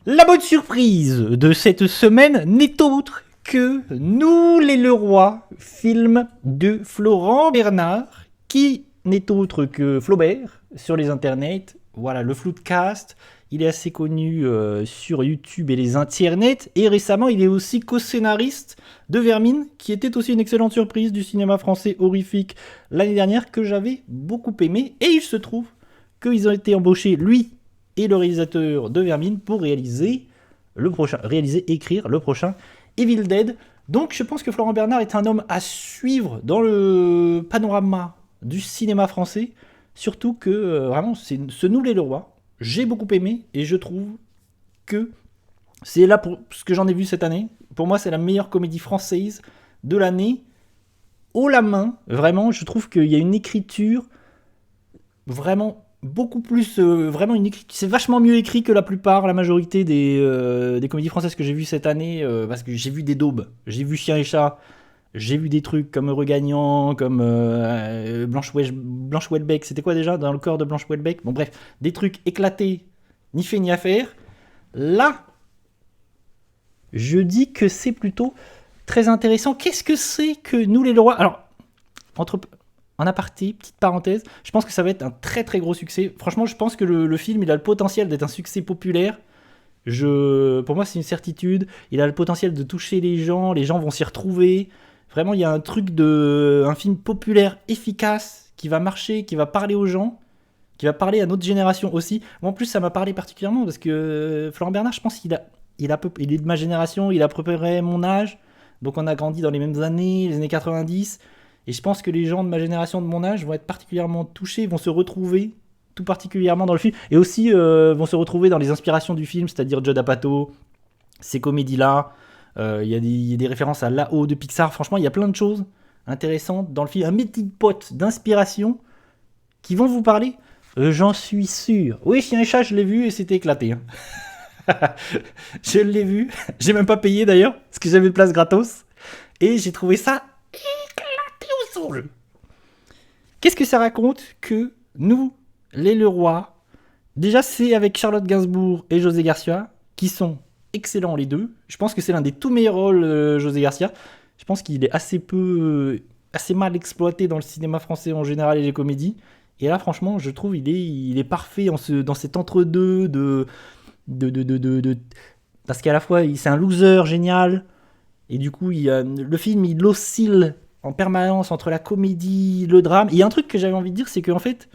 La bonne surprise de cette semaine n'est autre que Nous les Leroy, film de Florent Bernard, qui n'est autre que Flaubert sur les internets. Voilà, le Floodcast, il est assez connu sur YouTube et les internets, et récemment il est aussi co-scénariste de Vermine, qui était aussi une excellente surprise du cinéma français horrifique l'année dernière, que j'avais beaucoup aimé, et il se trouve qu'ils ont été embauchés, lui et le réalisateur de Vermine, pour écrire le prochain Evil Dead. Donc je pense que Florent Bernard est un homme à suivre dans le panorama du cinéma français, surtout que vraiment c'est ce Nous les Leroy, j'ai beaucoup aimé, et je trouve que c'est là pour ce que j'en ai vu cette année. Pour moi, c'est la meilleure comédie française de l'année, haut la main. Vraiment, je trouve qu'il y a une écriture vraiment beaucoup plus, vraiment c'est vachement mieux écrit que la majorité des comédies françaises que j'ai vues cette année, parce que j'ai vu des daubes, j'ai vu Chien et Chat, j'ai vu des trucs comme Heureux Gagnant, comme Blanche Houellebecq, c'était quoi déjà Dans le corps de Blanche Houellebecq. Bon bref, des trucs éclatés, ni fait ni à faire. Là, je dis que c'est plutôt très intéressant. Qu'est-ce que c'est que Nous les Leroy ? Alors, en aparté, petite parenthèse, je pense que ça va être un très très gros succès. Franchement, je pense que le film, il a le potentiel d'être un succès populaire. Pour moi, c'est une certitude. Il a le potentiel de toucher les gens vont s'y retrouver. Vraiment, il y a un un film populaire efficace qui va marcher, qui va parler aux gens, qui va parler à notre génération aussi. Moi, en plus, ça m'a parlé particulièrement parce que Florent Bernard, je pense qu'il il est de ma génération, il a à peu près mon âge. Donc, on a grandi dans les mêmes années, les années 90. Et je pense que les gens de ma génération, de mon âge, vont être particulièrement touchés, vont se retrouver tout particulièrement dans le film. Et aussi vont se retrouver dans les inspirations du film, c'est-à-dire Judd Apatow, ces comédies-là. Il y a des références à là-haut de Pixar. Franchement, il y a plein de choses intéressantes dans le film. Un melting pot d'inspiration qui vont vous parler. J'en suis sûr. Oui, Chien et Chat, je l'ai vu et c'était éclaté. Hein. Je l'ai vu. J'ai même pas payé d'ailleurs, parce que j'avais de place gratos. Et j'ai trouvé ça éclaté au sol. Qu'est-ce que ça raconte que Nous, les Leroy, déjà c'est avec Charlotte Gainsbourg et José Garcia, qui sont excellents les deux. Je pense que c'est l'un des tout meilleurs rôles, José Garcia. Je pense qu'il est assez mal exploité dans le cinéma français en général et les comédies. Et là, franchement, je trouve il est parfait dans cet entre-deux parce qu'à la fois, c'est un loser génial, et du coup, le film, il oscille en permanence entre la comédie, le drame. Et il y a un truc que j'avais envie de dire, c'est qu'en fait,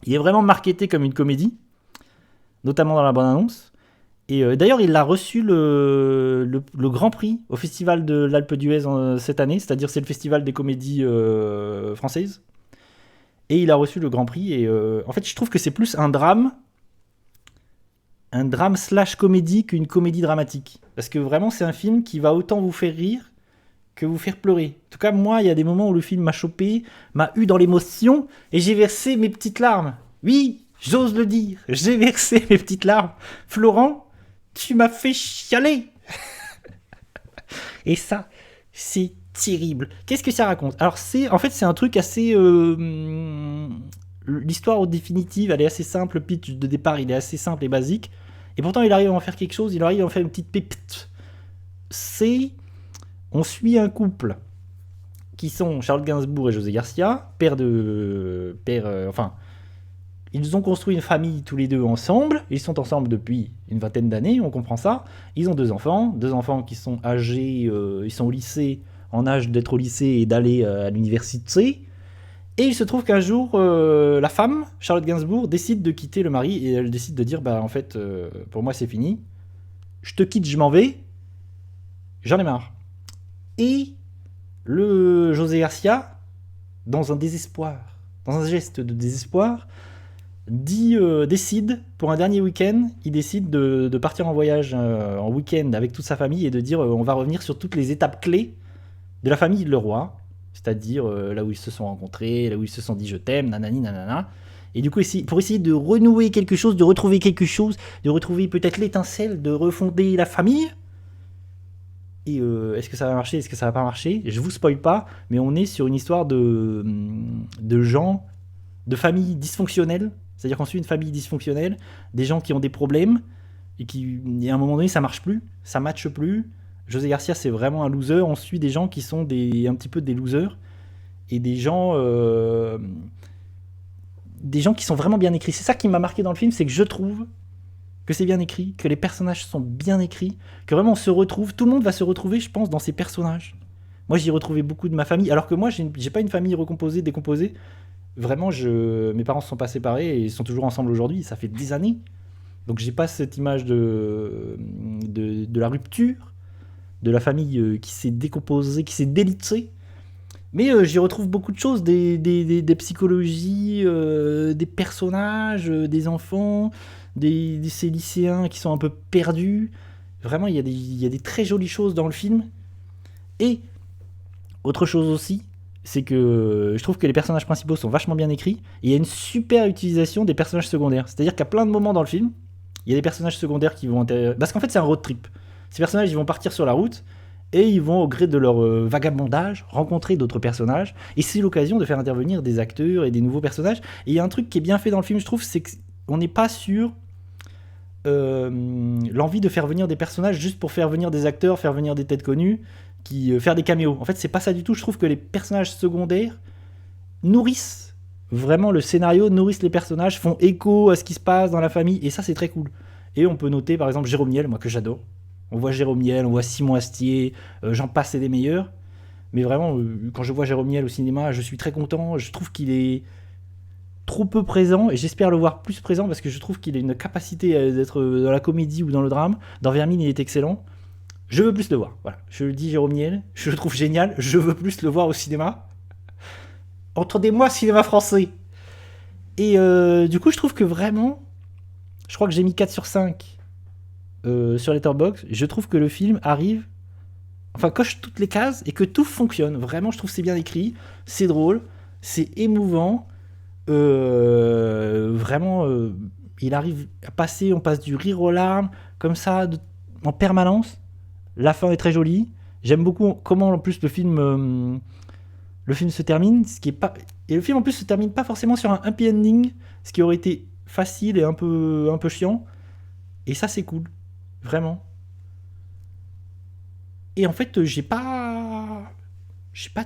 il est vraiment marketé comme une comédie, notamment dans la bande-annonce. Et d'ailleurs, il a reçu le Grand Prix au Festival de l'Alpe d'Huez cette année, c'est-à-dire c'est le festival des comédies françaises. Et il a reçu le Grand Prix. Et en fait, je trouve que c'est plus un drame slash comédie qu'une comédie dramatique. Parce que vraiment, c'est un film qui va autant vous faire rire que vous faire pleurer. En tout cas, moi, il y a des moments où le film m'a chopé, m'a eu dans l'émotion, et j'ai versé mes petites larmes. Oui, j'ose le dire, j'ai versé mes petites larmes. Florent, tu m'as fait chialer. Et ça, c'est terrible. Qu'est-ce que ça raconte ? Alors, c'est un truc assez... l'histoire définitive, elle est assez simple. Le pitch de départ, il est assez simple et basique. Et pourtant, il arrive à en faire quelque chose. Il arrive à en faire une petite pépite. On suit un couple qui sont Charlotte Gainsbourg et José Garcia, ils ont construit une famille tous les deux ensemble. Ils sont ensemble depuis une vingtaine d'années, on comprend ça. Ils ont deux enfants qui sont âgés, ils sont au lycée, en âge d'être au lycée et d'aller à l'université. Et il se trouve qu'un jour, la femme, Charlotte Gainsbourg, décide de quitter le mari, et elle décide de dire, en fait, pour moi c'est fini, je te quitte, je m'en vais, j'en ai marre. Et le José Garcia, dans un geste de désespoir, décide, pour un dernier week-end, il décide de partir en voyage en week-end avec toute sa famille, et de dire on va revenir sur toutes les étapes clés de la famille de Leroy, c'est-à-dire là où ils se sont rencontrés, là où ils se sont dit je t'aime, nanani nanana. Et du coup, pour essayer de renouer quelque chose, de retrouver quelque chose, de retrouver peut-être l'étincelle, de refonder la famille. Et est-ce que ça va marcher, est-ce que ça va pas marcher ? Je vous spoil pas, mais on est sur une histoire de gens, de familles dysfonctionnelles. C'est-à-dire qu'on suit une famille dysfonctionnelle, des gens qui ont des problèmes, et à un moment donné, ça marche plus, ça matche plus. José Garcia, c'est vraiment un loser. On suit des gens qui sont un petit peu des losers et des gens qui sont vraiment bien écrits. C'est ça qui m'a marqué dans le film, c'est que je trouve que c'est bien écrit, que les personnages sont bien écrits, que vraiment on se retrouve, tout le monde va se retrouver, je pense, dans ces personnages. Moi, j'y retrouvais beaucoup de ma famille, alors que moi, j'ai pas une famille recomposée, décomposée. Vraiment, mes parents se sont pas séparés et ils sont toujours ensemble aujourd'hui, ça fait des années. Donc j'ai pas cette image de la rupture, de la famille qui s'est décomposée, qui s'est délitée. Mais j'y retrouve beaucoup de choses, des psychologies, des personnages, des enfants, ces lycéens qui sont un peu perdus. Vraiment, il y a des très jolies choses dans le film. Et autre chose aussi, c'est que je trouve que les personnages principaux sont vachement bien écrits. Et il y a une super utilisation des personnages secondaires. C'est-à-dire qu'à plein de moments dans le film, il y a des personnages secondaires qui vont... Parce qu'en fait, c'est un road trip. Ces personnages, ils vont partir sur la route et ils vont, au gré de leur vagabondage, rencontrer d'autres personnages. Et c'est l'occasion de faire intervenir des acteurs et des nouveaux personnages. Et il y a un truc qui est bien fait dans le film, je trouve, c'est qu'on n'est pas sur l'envie de faire venir des personnages juste pour faire venir des acteurs, faire venir des têtes connues, faire des caméos. En fait, c'est pas ça du tout. Je trouve que les personnages secondaires nourrissent vraiment le scénario, nourrissent les personnages, font écho à ce qui se passe dans la famille. Et ça, c'est très cool. Et on peut noter, par exemple, Jérôme Niel, moi que j'adore. On voit Jérôme Niel, on voit Simon Astier, j'en passe, c'est des meilleurs. Mais vraiment, quand je vois Jérôme Niel au cinéma, je suis très content. Je trouve qu'il est trop peu présent et j'espère le voir plus présent parce que je trouve qu'il a une capacité d'être dans la comédie ou dans le drame. Dans Vermine, il est excellent. Je veux plus le voir. Voilà, je le dis, Jérôme Niel, je le trouve génial. Je veux plus le voir au cinéma. Entendez-moi, cinéma français. Et du coup, je trouve que vraiment, je crois que j'ai mis 4 sur 5 sur Letterboxd. Je trouve que le film arrive, enfin coche toutes les cases et que tout fonctionne. Vraiment, je trouve que c'est bien écrit, c'est drôle, c'est émouvant. Vraiment, il arrive à passer, on passe du rire aux larmes, comme ça, en permanence. La fin est très jolie. J'aime beaucoup comment, en plus, le film se termine. Et le film, en plus, se termine pas forcément sur un happy ending, ce qui aurait été facile et un peu chiant. Et ça, c'est cool. Vraiment. Et en fait, j'ai pas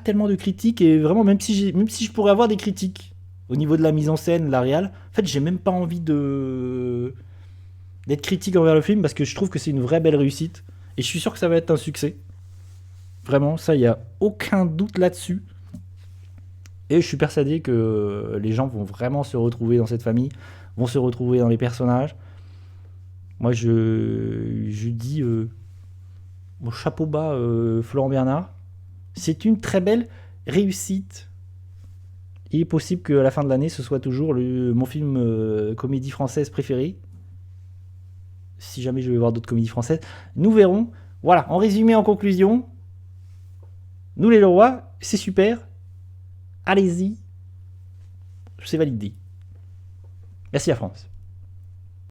tellement de critiques. Et vraiment, même si je pourrais avoir des critiques au niveau de la mise en scène, la réal, en fait, j'ai même pas envie d'être critique envers le film parce que je trouve que c'est une vraie belle réussite. Et je suis sûr que ça va être un succès. Vraiment, ça, il n'y a aucun doute là-dessus. Et je suis persuadé que les gens vont vraiment se retrouver dans cette famille, vont se retrouver dans les personnages. Moi, je dis mon chapeau bas, Florent Bernard. C'est une très belle réussite. Il est possible qu'à la fin de l'année, ce soit toujours mon film comédie française préféré. Si jamais je vais voir d'autres comédies françaises, nous verrons. Voilà, en résumé, en conclusion, Nous les Leroy, c'est super. Allez-y, c'est validé. Merci la France.